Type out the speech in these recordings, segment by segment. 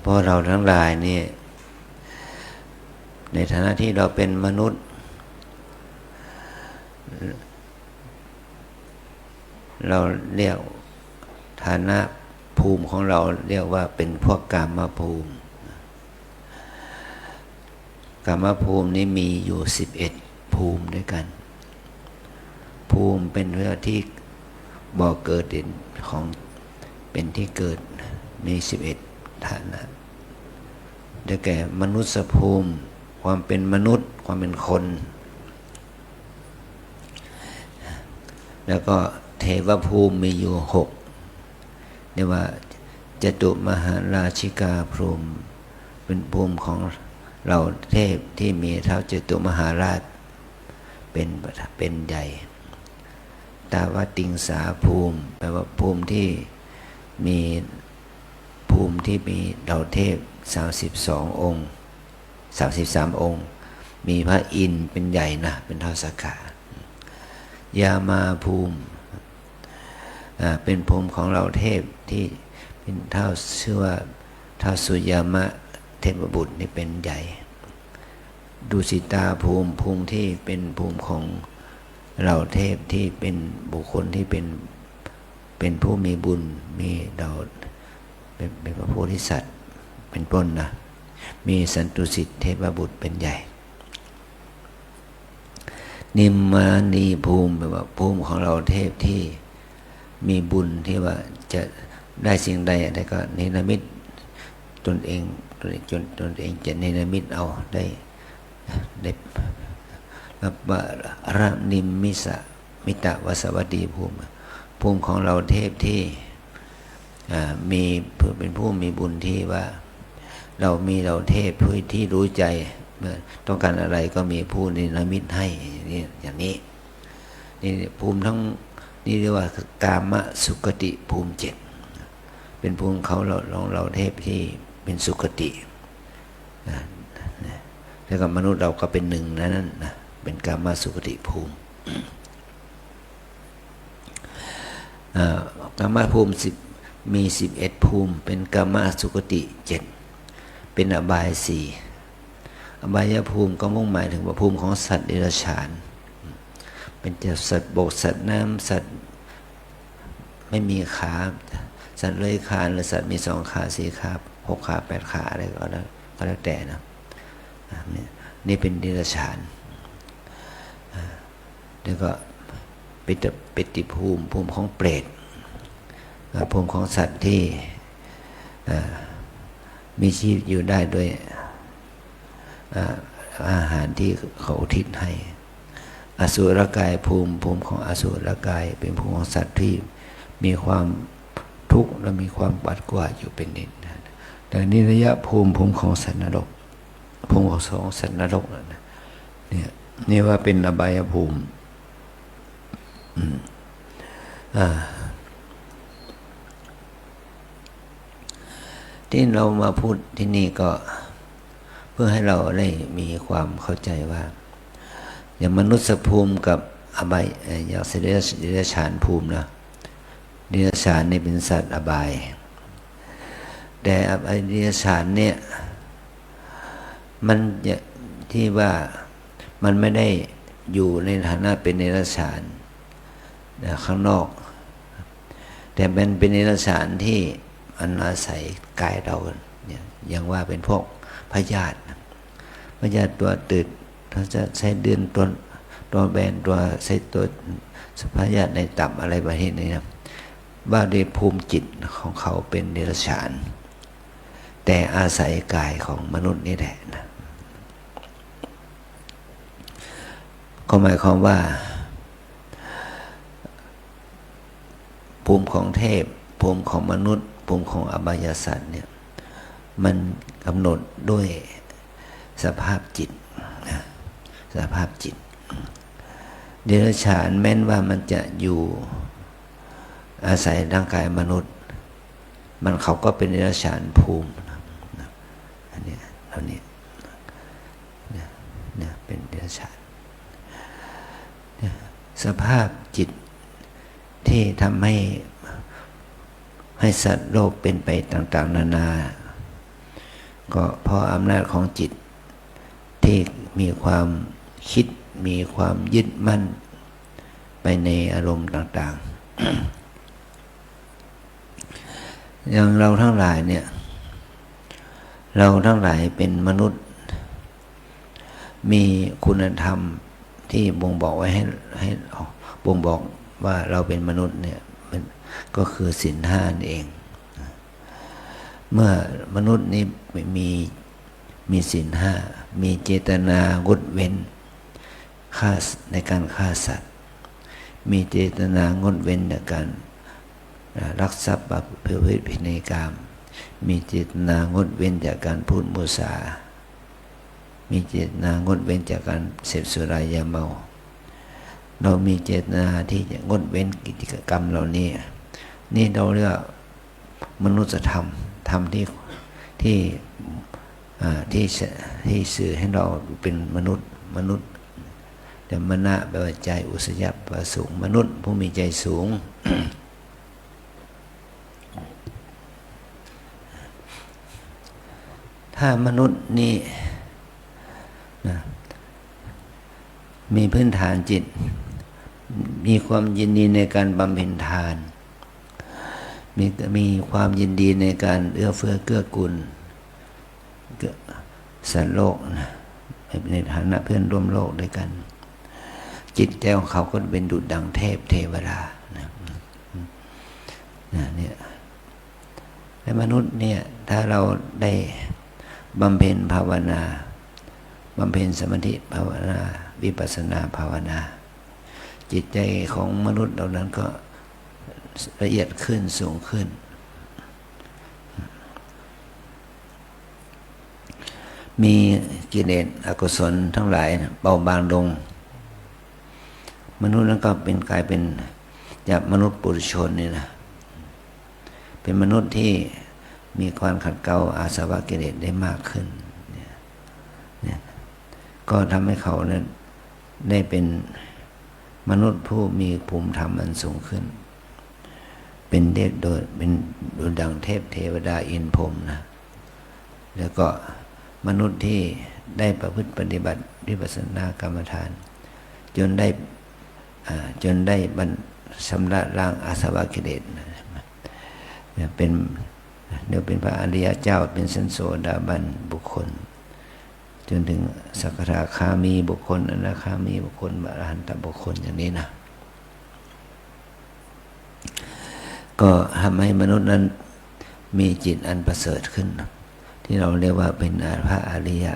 เพราะเราทั้งหลายนี่ในฐานะที่เราเป็นมนุษย์เราเรียกฐานะภูมิของเราเรียกว่าเป็นพวกกามภูมิกามภูมินี้มีอยู่11ภูมิด้วยกันภูมิเป็นเรื่องที่บ่อเกิดของเป็นที่เกิดมี11ฐานะได้แก่มนุษยภูมิความเป็นมนุษย์ความเป็นคนแล้วก็เทวภูมิมีอยู่6เรียกว่าจตุมหาราชิกาภูมิเป็นภูมิของเราเทพที่มีเท้าจตุมหาราชเป็นใหญ่ตาวติงสาภูมิแปลว่าภูมิที่มีเราเทพ32องค์33องค์มีพระอินทร์เป็นใหญ่นะเป็นเท้าสักกะยามาภูมิเป็นภูมิของเราเทพที่เป็นเท้าชื่อว่าเท้าสุยามะเทพบุตรนี่เป็นใหญ่ดุสิตาภูมิที่เป็นภูมิของเราเทพที่เป็นบุคคลที่เป็นผู้มีบุญมีเราเป็นพระโพธิสัตว์เป็นต้นนะมีสันตุสิทธิเทพบุตรเป็นใหญ่นิมมานีภูมิแปลว่าภูมิของเราเทพที่มีบุญที่ว่าจะได้สิ่งใดอะไรก็เนรมิตตนเองจะเนรมิตเอาได้รับว่าระนิมมิสะมิตะวสวัตตีภูมิของเราเทพที่มีเป็นผู้มีบุญที่ว่าเราเทพผู้ที่รู้ใจเมื่อต้องการอะไรก็มีผู้เนรมิตให้อย่างนี้นี่ภูมิทั้งนี่เรียกว่ากามสุคติภูมิ7เป็นภูมิเขาเราเทพที่เป็นสุคติแล้วก็มนุษย์เราก็เป็นหนึ่งนั้นนะเป็นกามสุคติภูมิกามภูมิมี11ภูมิเป็นกามสุคติ7เป็นอบาย4อบายภูมิก็มุ่งหมายถึงว่าภูมิของสัตว์เดรัจฉานเป็นสัตว์บกสัตว์น้ำสัตว์ไม่มีขาสัตว์เลื้อยคลานหรือสัตว์มี2ขา4ขา6ขา8ขาอะไรก็แล้วแต่นะนี่เป็นเดรัจฉานแล้วก็ปิติภูมิของเปรตภูมิของสัตว์ที่มีชีวิตอยู่ได้โดยอาหารที่เขาอุทิศให้อสุรกายภูมิของอสุรกายเป็นภูมิของสัตว์ที่มีความทุกข์และมีความปัดกวาดอยู่เป็นนิดแต่นิระยะภูมิของสัตว์นรกภูมิของสัตว์นรกเนี่ยนี่ว่าเป็นอบายภูมิที่เรามาพูดที่นี่ก็เพื่อให้เราได้มีความเข้าใจว่าอย่างมนุษยภูมิกับอบายอย่างเดรัจฉานภูมินะเดรัจฉานนี่เป็นสัตว์อบายแต่อบายเดรัจฉานเนี่ยมันที่ว่ามันไม่ได้อยู่ในฐานะเป็นเดรัจฉานข้างนอกแต่เป็นเดรัจฉานที่มันอาศัยกายเราเนี่ยอย่างว่าเป็นพวกพยาธิตัวตืดเขาจะใช้เดือนตัวแบนตัวใช้ตัวพยาธิในตับอะไรประเภทนี้นะว่าด้วยภูมิจิตของเขาเป็นเดรัจฉานแต่อาศัยกายของมนุษย์นี่แหละนะก็หมายความว่าภูมิของเทพภูมิของมนุษย์ภูมิของอบายสัตว์เนี่ยมันกำหนดด้วยสภาพจิตเดรัจฉานแม้นว่ามันจะอยู่อาศัยร่างกายมนุษย์เขาก็เป็นเดรัจฉานภูมิอันนี้เราเนี่ยเป็นเดรัจฉานสภาพจิตที่ทำให้สัตว์โลกเป็นไปต่างๆนานา ก็เพราะอำนาจของจิตที่มีความคิดมีความยึดมั่นไปในอารมณ์ต่างๆอย่างเราทั้งหลายเนี่ยเราทั้งหลายเป็นมนุษย์มีคุณธรรมที่บ่งบอกไว้ให้บ่งบอกว่าเราเป็นมนุษย์เนี่ยมันก็คือศีลห้าเองเมื่อมนุษย์นี้มีศีลห้ามีเจตนางดเว้นฆ่าในการฆ่าสัตว์มีเจตนางดเว้นในการลักทรัพย์ประพฤติผิดในกามมีเจตนางดเว้นจากการพูดมุสามีเจตนางดเว้นจากการเสพสุรายาเมาเรามีเจตนาที่จะงดเว้นกิจกรรมเหล่านี้นี่เราเรียกมนุษยธรรมธรรมที่สื่อให้เราเป็นมนุษย์แต่มนะแปลว่าใจอุสยะแปลว่าสูงมนุษย์ผู้มีใจสูง ถ้ามนุษย์นี่นะมีพื้นฐานจิตมีความยินดีในการบำเพ็ญทานมีความยินดีในการเอื้อเฟื้อเกื้อกูลสัตว์โลกนะในฐานะเพื่อนร่วมโลกด้วยกันจิตใจของเขาก็เป็นดุจดังเทพเทวดาเนี่ยและมนุษย์เนี่ยถ้าเราได้บำเพ็ญภาวนาบำเพ็ญสมาธิภาวนาวิปัสสนาภาวนาจิตใจของมนุษย์เหล่านั้นก็ละเอียดขึ้นสูงขึ้นมีกิเลสอกุศลทั้งหลายเบาบางลงมนุษย์นั้นก็กลายเป็นจากมนุษย์ปุถุชนนี่นะเป็นมนุษย์ที่มีความขัดเกลาอาสวะกิเลสได้มากขึ้นเนี่ยก็ทำให้เขานั้นได้เป็นมนุษย์ผู้มีภูมิธรรมอันสูงขึ้นเป็นเทพเป็นดุจดังเทพเทวดาอินพรหมนะแล้วก็มนุษย์ที่ได้ประพฤติปฏิบัติวิปัสสนากรรมฐานจนได้ชำระล้างอาสวะกิเลสเป็นเดี๋ยวเป็นพระอริยเจ้าเป็นสันโสดาบันบุคคลจนถึงสักทาคามีบุคคลอนาคามีบุคคลอรหันตบุคคลอย่างนี้นะก็ทำให้มนุษย์นั้นมีจิตอันประเสริฐขึ้นที่เราเรียกว่าเป็นพระอริยะ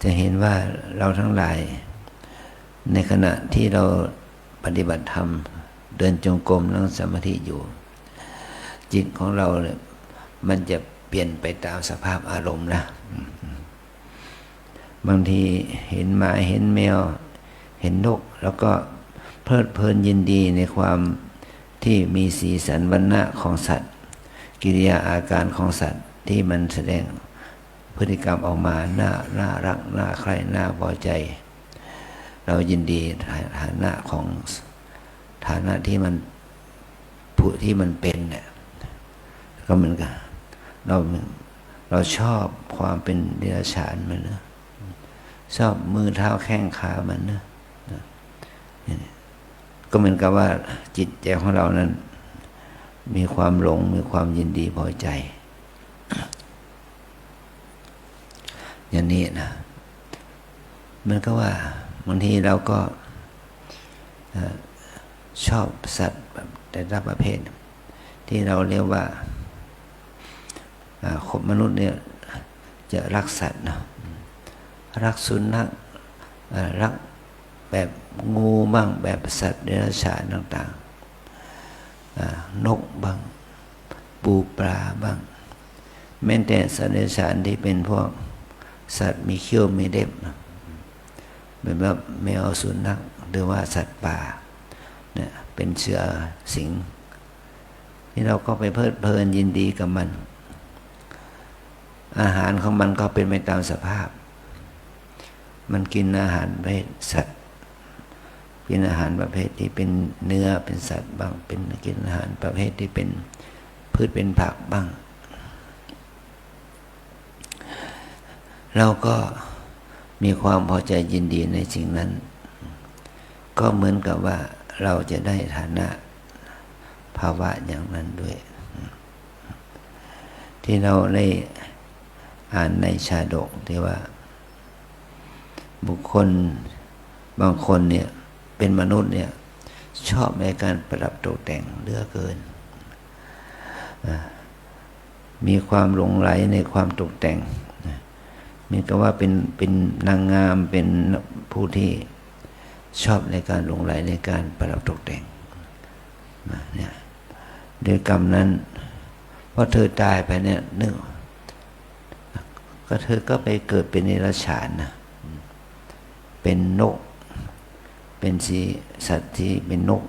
จะเห็นว่าเราทั้งหลายในขณะที่เราปฏิบัติธรรมเดินจงกรมนั่งสมาธิอยู่จิตของเราเนี่ยมันจะเปลี่ยนไปตามสภาพอารมณ์นะบางทีเห็นหมาเห็นแมวเห็นนกแล้วก็เพลิดเพลินยินดีในความที่มีสีสันวรรณะของสัตว์กิริยาอาการของสัตว์ที่มันแสดงพฤติกรรมออกมาน่ารักน่าใคร่น่าพอใจเรายินดีฐานะของฐานะที่มันผู้ที่มันเป็นเนี่ยก็เหมือนกันเราชอบความเป็นเดรัจฉานมันนะชอบมือเท้าแข้งขามันนะก็เหมือนกับว่าจิตใจของเรานั้นมีความหลงมีความยินดีพอใจอย่างนี้นะมันก็ว่าบางทีเราก็ชอบสัตว์แบบแต่ละประเภทที่เราเรียกว่าคนมนุษย์เนี่ยจะรักสัตว์นะรักสุนัขรักแบบงูบ้างแบบสัตว์เดรัจฉานต่างๆนกบ้างปูปลาบ้างแม้แต่สัตว์เดรัจฉานที่เป็นพวกสัตว์มีเขี้ยวมีเล็บแบบว่าแมวสุนัขหรือว่าสัตว์ป่าเนี่ยเป็นเสือสิงที่เราก็ไปเพลิดเพลินยินดีกับมันอาหารของมันก็เป็นไปตามสภาพมันกินอาหารประเภทสัตว์กินอาหารประเภทที่เป็นเนื้อเป็นสัตว์บ้างเป็นกินอาหารประเภทที่เป็น พืชเป็นผักบ้างเราก็มีความพอใจยินดีในสิ่งนั้นก็เหมือนกับว่าเราจะได้ฐานะภาวะอย่างนั้นด้วยที่เราได้อ่านในชาดกที่ว่าบุคคลบางคนเนี่ยเป็นมนุษย์เนี่ยชอบในการประดับตกแต่งเหลือเกินมีความหลงไหลในความตกแต่งมีก็ว่าเป็นนางงามเป็นผู้ที่ชอบในการหลงไหลในการประดับตกแต่งเนี่ยด้วยกรรมนั้นพอเธอตายไปเนี่ยนึกก็เธอก็ไปเกิดเป็นเดรัจฉานนะเป็นนกเป็นสัตว์ที่เป็นนก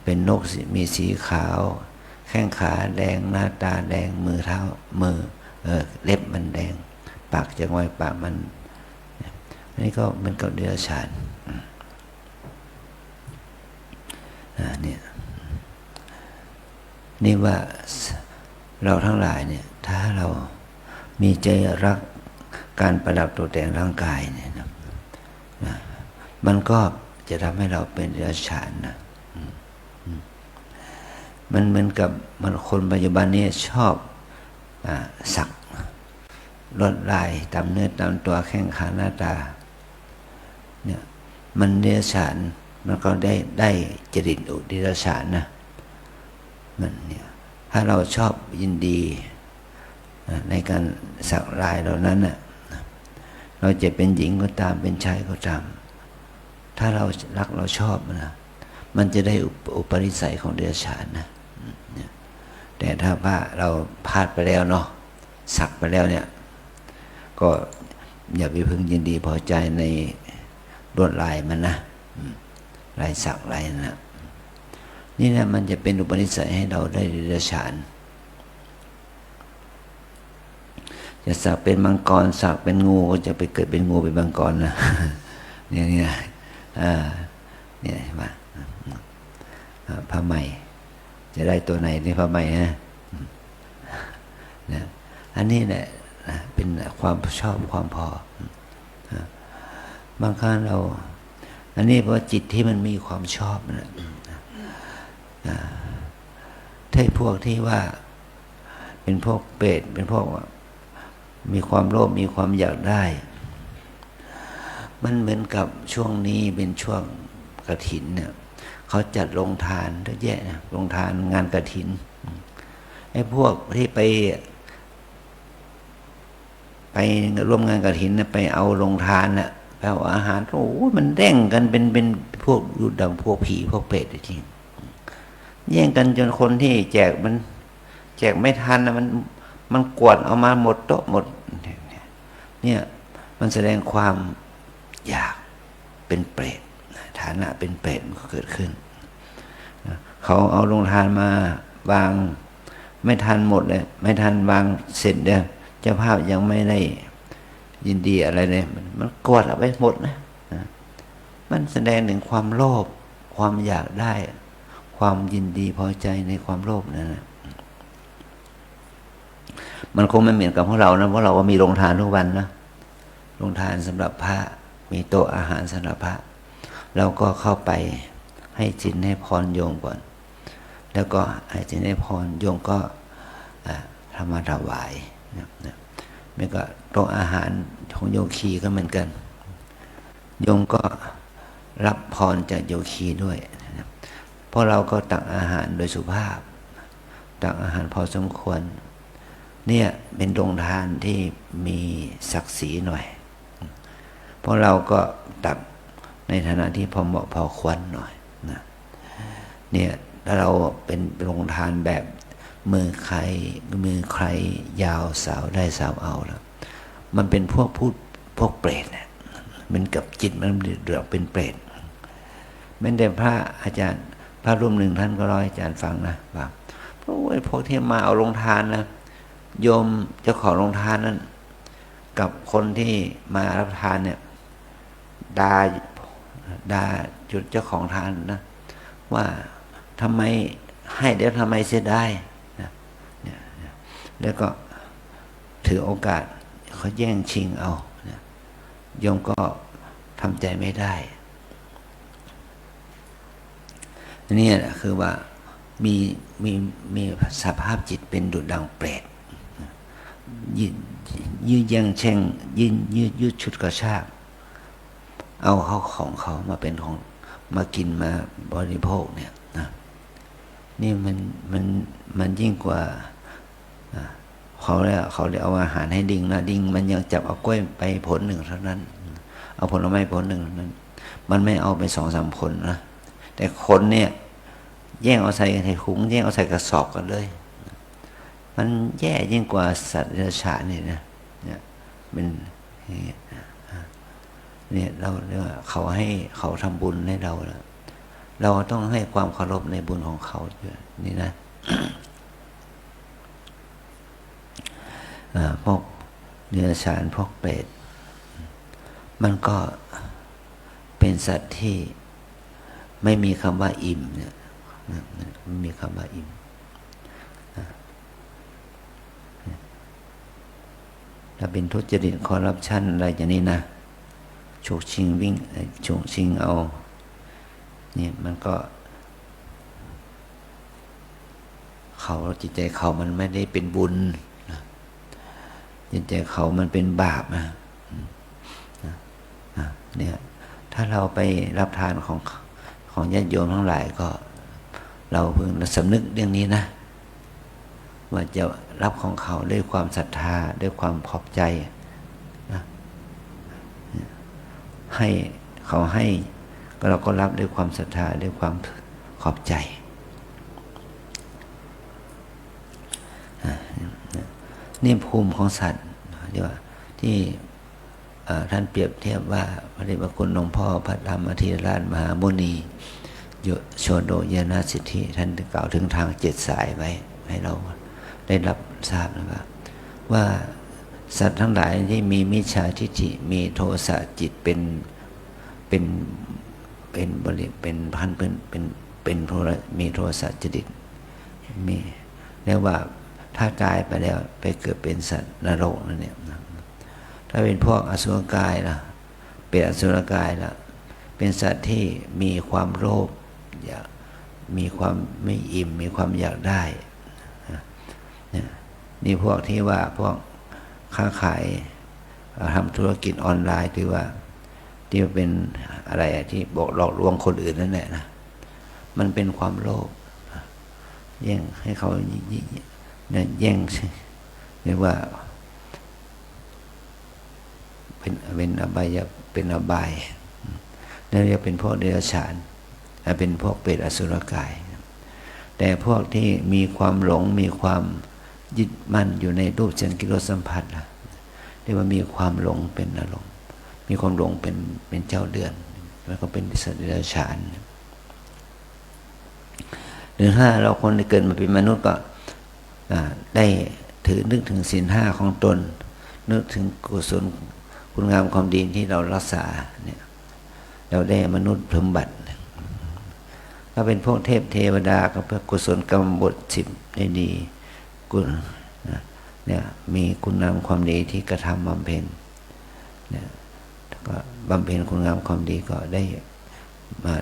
เป็นนกมีสีขาวแข้งขาแดงหน้าตาแดงมือเท้าเล็บมันแดงปากจะงอยปากมันนี่ก็มันก็เดรัจฉานเนี่ยนี่ว่าเราทั้งหลายเนี่ยถ้าเรามีใจรักการประดับตกแต่งร่างกายเนี่ยนะมันก็จะทำให้เราเป็นเดรัจฉานนะมันเหมือนกับมันคนปัจจุบันนี้ชอบสักลวดลายตามเนื้อตามตัวแข้งขาหน้าตาเนี่ยมันเดรัจฉานมันก็ได้จริตอุเดรัจฉานนะมันเนี่ยถ้าเราชอบยินดีในการสักลายเหล่านั้นน่ะเราจะเป็นหญิงก็ตามเป็นชายก็ตามถ้าเรารักเราชอบนะมันจะได้อุปนิสัยของเดรัจฉานนะแต่ถ้าว่าเราพลาดไปแล้วเนาะสักไปแล้วเนี่ยก็อย่าไปพึงยินดีพอใจในลวดลายมันนะลายสักลายนะนี่นะมันจะเป็นอุปนิสัยให้เราได้เดรัจฉานจะสักเป็นมังกรสักเป็นงูก็จะไปเกิดเป็นงูเป็นมังกรนะเนี่ยเนี่ยมาผ้าไหมจะได้ตัวไหนในผ้าไหมนะอันนี้แหละเป็นความชอบความพอบางครั้งเราอันนี้เพราะจิตที่มันมีความชอบนะถ้าพวกที่ว่าเป็นพวกเปรตเป็นพวกมีความโลภมีความอยากได้มันเหมือนกับช่วงนี้เป็นช่วงกฐินเนี่ยเขาจัดโรงทานเยอะแยะนะโรงทานงานกฐินไอ้พวกที่ไปร่วมงานกฐินนะไปเอาโรงทานน่ะไปเอาอาหารโอ้มันแย่งกันเป็นพวกดูดังพวกผีพวกเปรตจริงแย่งกันจนคนที่แจกไม่ทันนะมันกวดเอามาหมดโต๊ะหมดเนี่ยมันแสดงความอยากเป็นเปรตฐานะเป็นเปรตมันก็เกิดขึ้นเขาเอาโรงทานมาวางไม่ทันหมดเลยไม่ทันวางเสร็จเนี่ยเจ้าภาพยังไม่ได้ยินดีอะไรเลยมันกวดเอาไปหมดนะมันแสดงถึงความโลภความอยากได้ความยินดีพอใจในความโลภนั่นนะมันคงไม่เหมือนกับพวกเรานะเพราะเราก็มีโรงทานทุกวันนะโรงทานสำหรับพระมีโต๊ะอาหารสำหรับพระเราก็เข้าไปให้ศีลให้พรโยมก่อนแล้วก็ให้ศีลให้พรโยมก็ทำมาถวายไม่ก็โต๊ะอาหารของโยคีก็เหมือนกันโยมก็รับพรจากโยคีด้วยเพราะเราก็ตักอาหารโดยสุภาพตักอาหารพอสมควรเนี่ยเป็นโรงทานที่มีศักดิ์ศรีหน่อยเพราะเราก็ตักในฐานะที่พอเหมาะพอควรหน่อยนะเนี่ยถ้าเราเป็นโรงทานแบบมือใครยาวสาวได้สาวเอาแล้วมันเป็นพวกเปรตเนี่ยมันกับจิตมันเดือดเป็นเปรตแม้แต่พระอาจารย์พระรูปหนึ่งท่านก็เล่าให้อาจารย์ฟังนะว่าพวกที่มาเอาโรงทานนะโยมเจ้าของโรงทานนั้นกับคนที่มารับทานเนี่ยด่าจุดเจ้าของทานนะว่าทำไม ให้เดี๋ยวทำไมเสียดายนะเนี่ยแล้วก็ถือโอกาสเขาแย่งชิงเอานะโยมก็ทำใจไม่ได้นี่แหละคือว่ามีสภาพจิตเป็นดุจดังเปรตยื้อแย่งแช่งยืดชุดกระชากเอาเขาของเขามาเป็นของมากินมาบริโภคเนี่ยนะนี่มันยิ่งกว่าเขาเลยเอาอาหารให้ดิงนะดิงมันยังจับเอากล้วยไปผลหนึ่งเท่านั้นเอาผลไม้ผลหนึ่งนั้นมันไม่เอาไป2-3 ผลนะแต่คนเนี่ยแย่งเอาใส่ถุงแย่งเอาใส่กระสอบกันเลยมันแย่ยิ่งกว่าสัตว์เดรัจฉานนี่นะเนี่ยเป็นเนี่ยเราเขาให้เขาทำบุญให้เราแล้วเราต้องให้ความเคารพในบุญของเขาด้วยนี่นะ พวกเดรัจฉานพวกเปรตมันก็เป็นสัตว์ที่ไม่มีคำว่าอิ่มเนี่ยไม่มีคำว่าอิ่มถ้าเป็นทุจริตคอร์รัปชันอะไรอย่างนี้นะฉกชิงวิ่งฉกชิงเอาเนี่ยมันก็เขาจิตใจเขามันไม่ได้เป็นบุญจิตใจเขามันเป็นบาปนะเนี่ยถ้าเราไปรับทานของญาติโยมทั้งหลายก็เราเพิ่งสำนึกเรื่องนี้นะว่าจะรับของเขาด้วยความศรัทธาด้วยความขอบใจนะให้เขาให้ก็เราก็รับด้วยความศรัทธาด้วยความขอบใจนี่ภูมิของสัตว์เรียกว่าที่ท่านเปรียบเทียบว่าพระเดชพระคุณหลวงพ่อพระธรรมธีราชมหามุนีโชโดยนาสิทธิท่านกล่าวถึงทาง7 สายไว้ให้เราได้รับทราบนะครับว่าสัตว์ทั้งหลายที่มีมิจฉาทิฏฐิมีโทสะจิตเป็นพันเป็นมีโทสะจริตมีเรียกว่าถ้าตายไปแล้วไปเกิดเป็นสัตว์นรกนั่นเนี่ยถ้าเป็นพวกอสุรกายล่ะเป็นอสุรกายล่ะเป็นสัตว์ที่มีความโลภอยากมีความไม่อิ่มมีความอยากได้นี่พวกที่ว่าพวกค้าขายทำธุรกิจออนไลน์ที่ว่าที่เป็นอะไรที่บอกหลอกลวงคนอื่นนั่นแหละนะมันเป็นความโลภแย่งให้เขาแย่งเรียกว่าเป็นอบายเป็นอบายนั่นเรียกเป็นพวกเดรัจฉานเป็นพวกเปรตอสุรกายแต่พวกที่มีความหลงมีความยึดมั่นอยู่ในรูปเสียงกลิ่นรสสัมผัสนะเรียกว่ามีความหลงเป็นอารมณ์มีความหลงเป็นเจ้าเดือนแล้วก็เป็นสัตว์เดรัจฉานหรือถ้าเราคนที่เกิดมาเป็นมนุษย์ก็ได้ถือนึกถึงศีล 5ของตนนึกถึงกุศลคุณงามความดีที่เรารักษาเนี่ยเราได้มนุษย์พรหมบัติถ้าเป็นพวกเทพเทวดาก็เพื่อกุศลกรรมบท10ได้ดีกุศเนี่ยมีคุณงามความดีที่กระทำบำเพ็ญเนี่ยก็บำเพ็ญคุณงามความดีก็ได้มา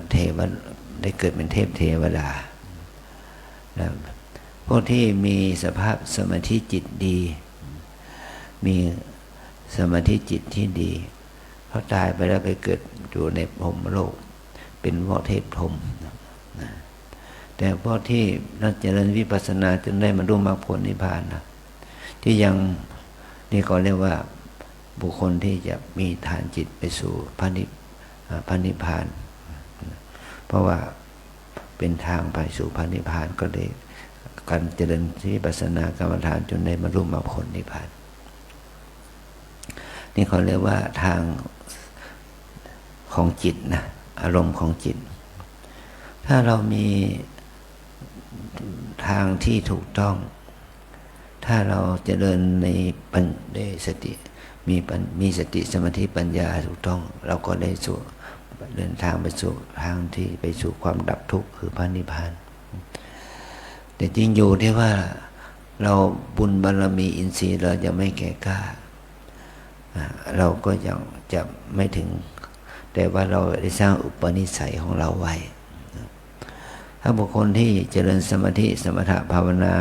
ได้เกิดเป็นเทพเทวดาแล้วพวกที่มีสภาพสมาธิจิตดีมีสมาธิจิตที่ดีเขาตายไปแล้วไปเกิดอยู่ในพรหมโลกเป็นพวกเทพพรหมแต่พวกที่นักเจริญวิปัสสนาจนได้บรรลุมรรคผลนิพพานนะที่ยังนี่ก็เรียกว่าบุคคลที่จะมีฐานจิตไปสู่พระนิพพานเพราะว่าเป็นทางไปสู่พระนิพพานก็เลยการเจริญวิปัสสนากรรมฐานจนได้บรรลุมรรคผลนิพพานนี่เขาเรียกว่าทางของจิตนะอารมณ์ของจิตถ้าเรามีทางที่ถูกต้องถ้าเราเจริญในสติมีสติสมาธิปัญญาถูกต้องเราก็ได้เดินทางไปสู่ทางที่ไปสู่ความดับทุกข์คือพระนิพพาน แต่จริงอยู่ที่ว่าเราบุญบารมีอินทรีย์เราจะไม่แก่กล้าเราก็ยังจะไม่ถึงแต่ว่าเราได้สร้างอุปนิสัยของเราไว้ถ้าบุคคลที่เจริญสมาธิสมถะภาวนา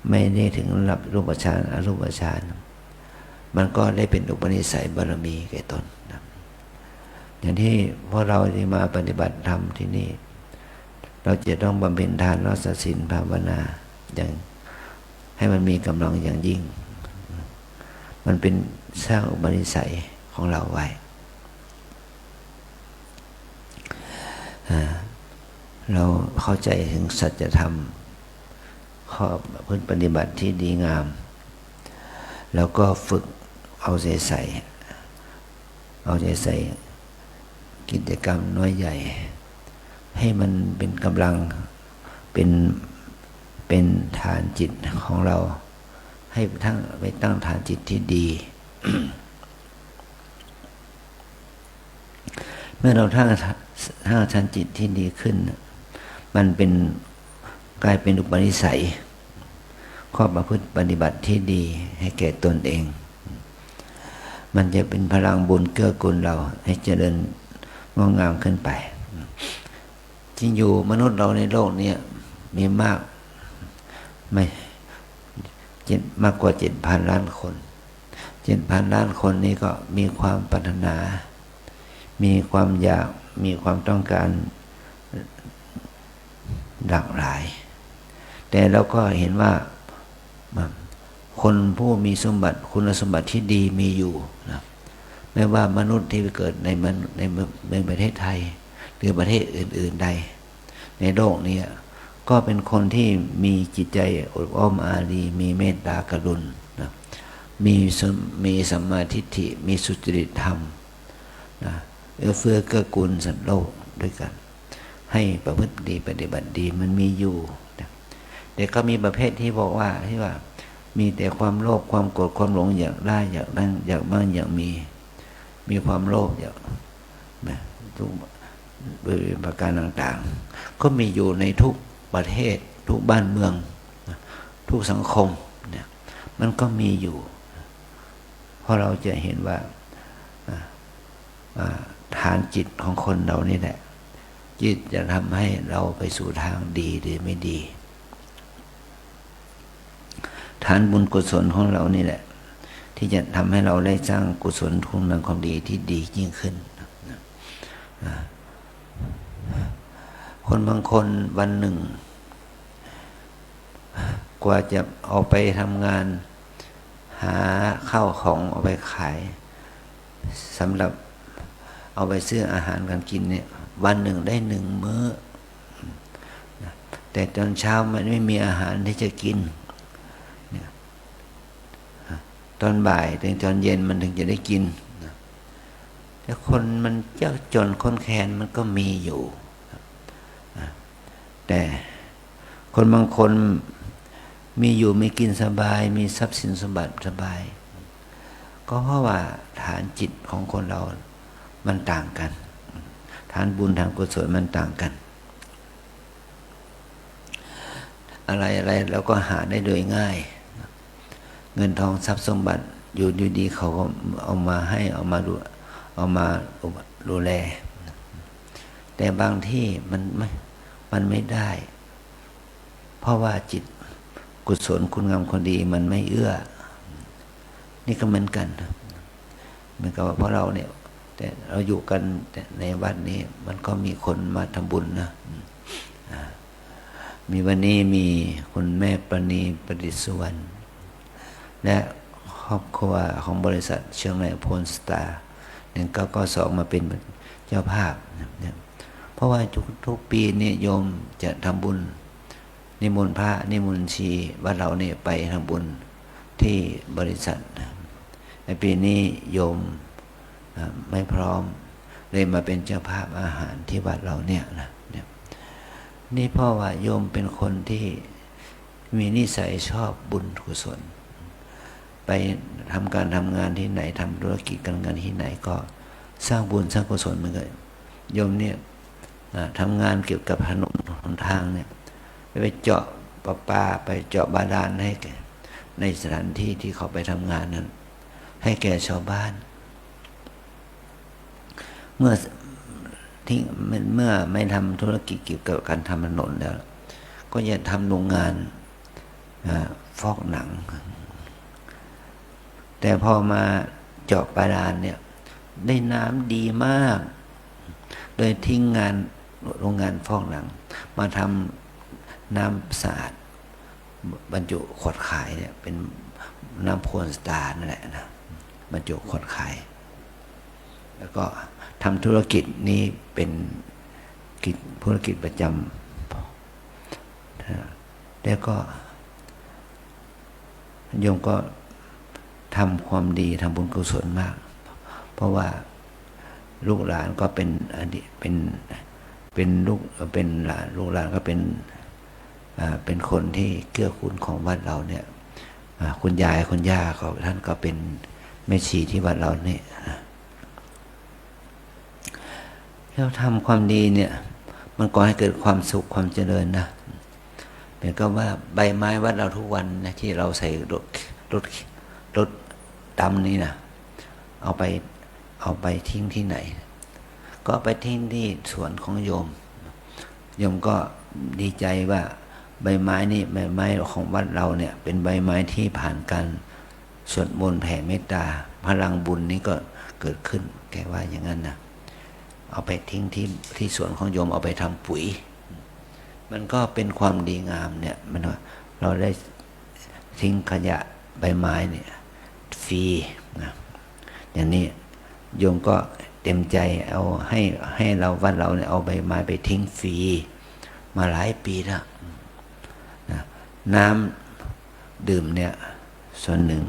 ไม่ได้ถึงระดับรูปฌานอรูปฌานมันก็ได้เป็นอุปนิสัยบารมีแก่ตนนะอย่างที่พวกเราที่มาปฏิบัติธรรมที่นี่เราจะต้องบำเพ็ญทานรักษาศีลภาวนาอย่างให้มันมีกำลังอย่างยิ่งมันเป็นสร้างอุปนิสัยของเราไว้เราเข้าใจถึงสัจธรรมข้อพื้นปฏิบัติที่ดีงามแล้วก็ฝึกเอาใจใส่กิจกรรมน้อยใหญ่ให้มันเป็นกำลังเป็นฐานจิตของเราให้ไปตั้งฐานจิตที่ดี เมื่อเราตั้งฐานจิตที่ดีขึ้นมันกลายเป็นอุปนิสัยข้อประพฤติปฏิบัติที่ดีให้แก่ตนเองมันจะเป็นพลังบุญเกื้อกูลเราให้เจริญงอกงามขึ้นไปจริงอยู่มนุษย์เราในโลกนี้มีมากกว่า 7,000 ล้านคน 7,000 ล้านคนนี้ก็มีความปรารถนามีความอยากมีความต้องการหลากหลายแต่เราก็เห็นว่าคนผู้มีสมบัติคุณสมบัติที่ดีมีอยู่นะไม่ว่ามนุษย์ที่เกิดในประเทศไทยหรือประเทศอื่นๆใดในโลกนี้ก็เป็นคนที่มีจิตใจอบอ้อมอารีมีเมตตากรุณนะมีสัมมาทิฏฐิมีสุจริตธรรมนะเอื้อเกื้อกูลสัตว์โลกด้วยกันให้ประพฤติดีปฏิบัติดีมันมีอยู่นะแต่ก็มีประเภทที่บอกว่ามีแต่ความโลภความโกรธความหลงอยากได้อยากนั่นอยากบ้างอยากมีความโลภอยากนะทุกโดยประการต่างๆก็มีอยู่ในทุกประเทศทุกบ้านเมืองทุกสังคมเนี่ยมันก็มีอยู่เพราะเราจะเห็นว่าฐานจิตของคนเรานี่แหละจิตจะทำให้เราไปสู่ทางดีหรือไม่ดีฐานบุญกุศลของเรานี่แหละที่จะทำให้เราได้สร้างกุศลคุณงามความดีที่ดียิ่งขึ้นคนบางคนวันหนึ่งกว่าจะเอาไปทำงานหาข้าวของเอาไปขายสำหรับเอาไปซื้ออาหารการกินเนี่ยวันหนึ่งได้1 มื้อแต่ตอนเช้ามันไม่มีอาหารที่จะกินตอนบ่ายถึงตอนเย็นมันถึงจะได้กินแต่คนมันยากจนคนแค้นมันก็มีอยู่แต่คนบางคนมีอยู่มีกินสบายมีทรัพย์สินสมบัติสบายก็เพราะว่าฐานจิตของคนเรามันต่างกันฐานบุญทางกุศลมันต่างกันอะไรเราก็หาได้โดยง่ายเงินทองทรัพย์สมบัติอยู่ดีๆเขาก็เอามาให้เอามาดูแลแต่บางที่มันไม่ได้เพราะว่าจิตกุศลคุณงามความดีมันไม่เอื้อนี่ก็เหมือนกันเหมือนกับว่าเพราะเราเนี่ยแต่เราอยู่กันในวัดนี้มันก็มีคนมาทำบุญนะมีวันนี้มีคุณแม่ประณีประดิษฐ์สุวรรณและครอบครัวของบริษัทเชียงใหม่โพลสตาร์1992มาเป็นเจ้าภาพเพราะว่าทุกปีนี่โยมจะทำบุญนิมนต์พระนิมนต์ชีวัดเราเนี่ยไปทำบุญที่บริษัทในปีนี้โยมไม่พร้อมเลยมาเป็นเจ้าภาพอาหารที่วัดเราเนี่ยนะนี่เพราะว่าโยมเป็นคนที่มีนิสัยชอบบุญกุศลไปทำงานที่ไหนทำธุรกิจการงานที่ไหนก็สร้างบุญสร้างกุศลเหมือนกันโยมเนี่ยทำงานเกี่ยวกับถนนหนทางเนี่ยไปเจาะ ประปาไปเจาะบาดาลให้แก่ในสถานที่ที่เขาไปทำงานนั้น ให้แก่ชาวบ้าน เมื่อที่เมื่อไม่ทำธุรกิจเกี่ยวกับการทำถนนแล้ว ก็จะทำโรงงานฟอกหนัง แต่พอมาเจาะบาดาลเนี่ยได้น้ำดีมากโดยทิ้งงานโรงงานฟอกหนังมาทำน้ำสะอาดบรรจุขวดขายเนี่ยเป็นน้ำโพลสตาร์นั่นแหละนะบรรจุขวดขายแล้วก็ทำธุรกิจนี้เป็นธุรกิจประจำแล้วก็โยมก็ทำความดีทำบุญกุศลมากเพราะว่าลูกหลานก็เป็นลูกเป็นหลานลูกหลานก็เป็นคนที่เกื้อกูลของวัดเราเนี่ยคุณยายคุณย่าเขาท่านก็เป็นแม่ชีที่วัดเราเนี่ยเราทำความดีเนี่ยมันก่อให้เกิดความสุขความเจริญนะเป็นก็ว่าใบไม้วัดเราทุกวันนะที่เราใส่รถดำนี่นะเอาไปทิ้งที่ไหนก็ไปทิ้งที่สวนของโยมก็ดีใจว่าใบไม้นี่ใบไม้ของวัดเราเนี่ยเป็นใบไม้ที่ผ่านการสวดมนต์แผ่เมตตาพลังบุญนี้ก็เกิดขึ้นแกว่าอย่างนั้นนะเอาไปทิ้งที่สวนของโยมเอาไปทำปุ๋ยมันก็เป็นความดีงามเนี่ยมันว่าเราได้ทิ้งขยะใบไม้เนี่ยฟรีนะอย่างนี้โยมก็เต็มใจเอาให้เราวัดเราเนี่ยเอาใบไม้ไปทิ้งฟรีมาหลายปีแล้วนะน้ำดื่มเนี่ยส่วนหนึ่ง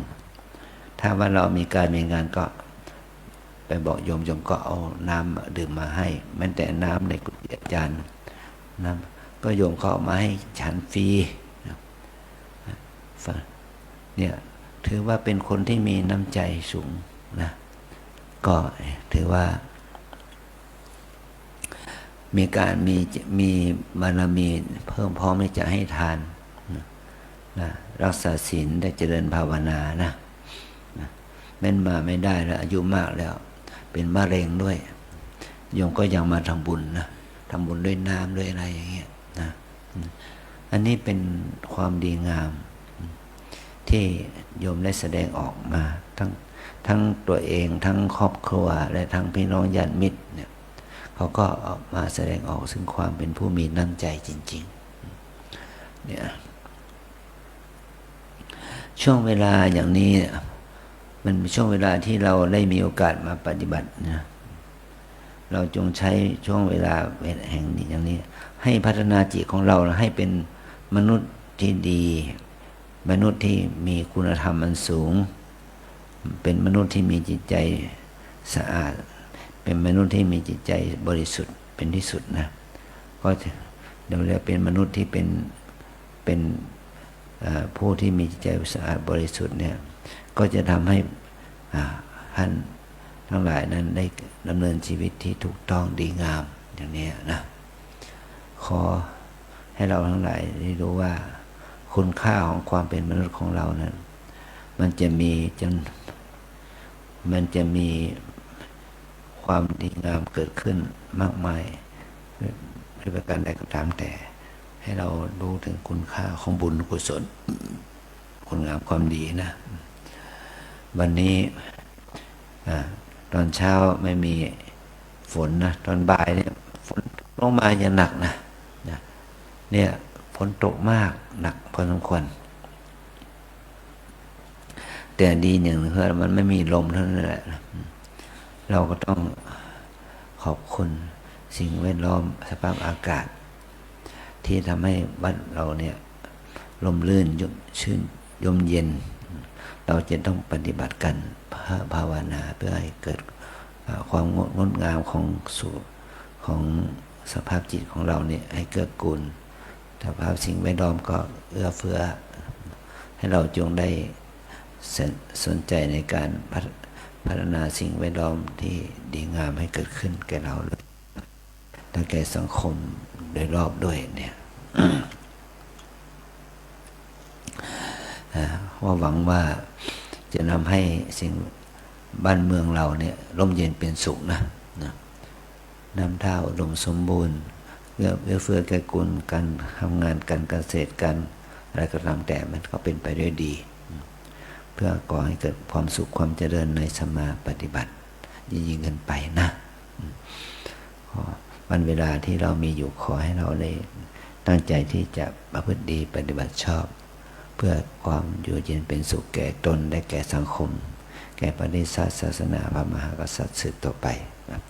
ถ้าว่าเรามีการมีงานก็ไปบอกโยมก็เอาน้ำดื่มมาให้แม้แต่น้ำในกุฏิอาจารย์น้ำก็โยมเขาเอามาให้ฉันฟรีเนี่ยถือว่าเป็นคนที่มีน้ำใจสูงนะก็ถือว่ามีบารมีเพิ่มพร้อมที่จะให้ทานนะรักษาศีลได้เจริญภาวนานะแม้นมาไม่ได้แล้วอายุมากแล้วเป็นมะเร็งด้วยโยมก็ยังมาทำบุญนะทำบุญด้วยน้ำด้วยอะไรอย่างเงี้ยนะอันนี้เป็นความดีงามที่โยมได้แสดงออกมาทั้งตัวเองทั้งครอบครัวและทั้งพี่น้องญาติมิตรเนี่ยเขาก็ออกมาแสดงออกซึ่งความเป็นผู้มีน้ำใจจริงๆเนี่ยช่วงเวลาอย่างนี้มันเป็นช่วงเวลาที่เราได้มีโอกาสมาปฏิบัตินะเราจงใช้ช่วงเวลาแห่งนี้อย่างนี้ให้พัฒนาจิตของเราให้เป็นมนุษย์ที่ดีมนุษย์ที่มีคุณธรรมอันสูงเป็นมนุษย์ที่มีจิตใจสะอาดเป็นมนุษย์ที่มีจิตใจบริสุทธิ์เป็นที่สุดนะก็เดี๋ยวเรียกเป็นมนุษย์ที่เป็นผู้ที่มีจิตใจสะอาดบริสุทธิ์เนี่ยก็จะทำให้ท่านทั้งหลายนั้นได้ดำเนินชีวิตที่ถูกต้องดีงามอย่างนี้นะขอให้เราทั้งหลายได้รู้ว่าคุณค่าของความเป็นมนุษย์ของเรานั้นมันจะมีความดีงามเกิดขึ้นมากมายด้วยประการใดก็ตามแต่ให้เรารู้ถึงคุณค่าของบุญกุศลคุณงามความดีนะวันนี้ตอนเช้าไม่มีฝนนะตอนบ่ายเนี่ยฝนลงมาอย่างหนักนะเนี่ยฝนตกมากหนักพอสมควรแต่ดีอย่างคือมันไม่มีลมเท่านั้นแหละเราก็ต้องขอบคุณสิ่งแวดล้อมสภาพอากาศที่ทำให้บ้านเราเนี่ยลมลื่นชื่นยมเย็นเราจะต้องปฏิบัติกันภาวนาเพื่อให้เกิดความงดงามของสภาพจิตของเราเนี่ยให้เกื้อกูลสภาพสิ่งแวดล้อมก็เอื้อเฟื้อให้เราจงได้สนใจในการพัฒนาสิ่งแวดล้อมที่ดีงามให้เกิดขึ้นแก่เราและแก่สังคมโดยรอบด้วยเนี่ย ว่าหวังว่าจะนำให้สิ่งบ้านเมืองเราเนี่ยร่มเย็นเป็นสุขนะน้ำท่าอุดมสมบูรณ์เอื้อเฟื้อแก่กุลการทำงานการเกษตรกันอะไรก็ตามแต่มันก็เป็นไปด้วยดีเพื่อก่อให้เกิดความสุขความเจริญในสมาปฏิบัติยิ่งขึ้นไปนะวันเวลาที่เรามีอยู่ขอให้เราได้ตั้งใจที่จะประพฤติดีปฏิบัติชอบเพื่อความอยู่เย็นเป็นสุขแก่ตนและแก่สังคมแก่ประเทศศาสนาพระมหากษัตริย์สืบต่อไปนะ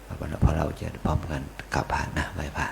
เพราะเราจะพร้อมกันกลับผ่านนะไหว้พระ